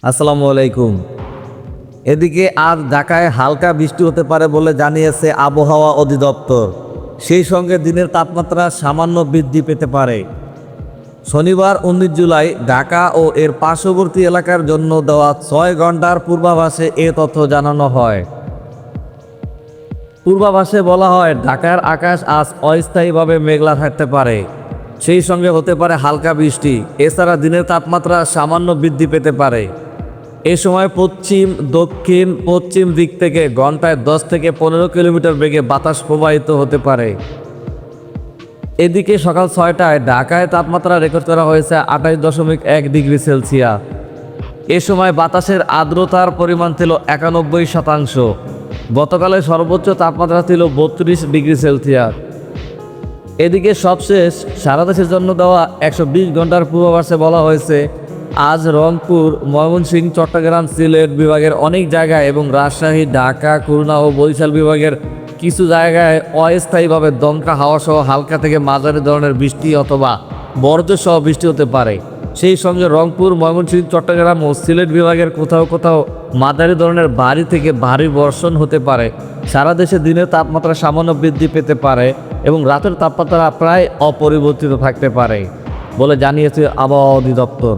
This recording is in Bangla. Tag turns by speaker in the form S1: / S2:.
S1: আসসালামু আলাইকুম। এদিকে আজ ঢাকায় হালকা বৃষ্টি হতে পারে বলে জানিয়েছে আবহাওয়া অধিদপ্তর। সেই সঙ্গে দিনের তাপমাত্রা সামান্য বৃদ্ধি পেতে পারে। শনিবার 19 জুলাই ঢাকা ও এর পার্শ্ববর্তী এলাকার জন্য দেওয়া 6 ঘন্টার পূর্বাভাসে এ তথ্য জানানো হয়। পূর্বাভাসে বলা হয়, ঢাকার আকাশ আজ অস্থায়ীভাবে মেঘলা থাকতে পারে, সেই সঙ্গে হতে পারে হালকা বৃষ্টি। এছাড়া দিনের তাপমাত্রা সামান্য বৃদ্ধি পেতে পারে। এ সময় পশ্চিম, দক্ষিণ, পশ্চিম দিক থেকে ঘন্টায় 10 থেকে 15 কিলোমিটার বেগে বাতাস প্রবাহিত হতে পারে। এদিকে সকাল 6টায় ঢাকায় তাপমাত্রা রেকর্ড করা হয়েছে 28.1 ডিগ্রি সেলসিয়াস। এ সময় বাতাসের আর্দ্রতার পরিমাণ ছিল 91%। গতকালের সর্বোচ্চ তাপমাত্রা ছিল 32 ডিগ্রি সেলসিয়াস। এদিকে সবশেষ সারা দেশের জন্য দেওয়া 120 ঘন্টার পূর্বাভাসে বলা হয়েছে, আজ রংপুর, ময়মনসিংহ, চট্টগ্রাম, সিলেট বিভাগের অনেক জায়গায় এবং রাজশাহী, ঢাকা, খুলনা ও বরিশাল বিভাগের কিছু জায়গায় অস্থায়ীভাবে দমকা হাওয়া সহ হালকা থেকে মাঝারি ধরনের বৃষ্টি অথবা বজ্রসহ বৃষ্টি হতে পারে। সেই সঙ্গে রংপুর, ময়মনসিংহ, চট্টগ্রাম ও সিলেট বিভাগের কোথাও কোথাও মাঝারি ধরনের ভারী থেকে ভারী বর্ষণ হতে পারে। সারা দেশে দিনের তাপমাত্রা সামান্য বৃদ্ধি পেতে পারে এবং রাতের তাপমাত্রা প্রায় অপরিবর্তিত থাকতে পারে বলে জানিয়েছে আবহাওয়া অধিদপ্তর।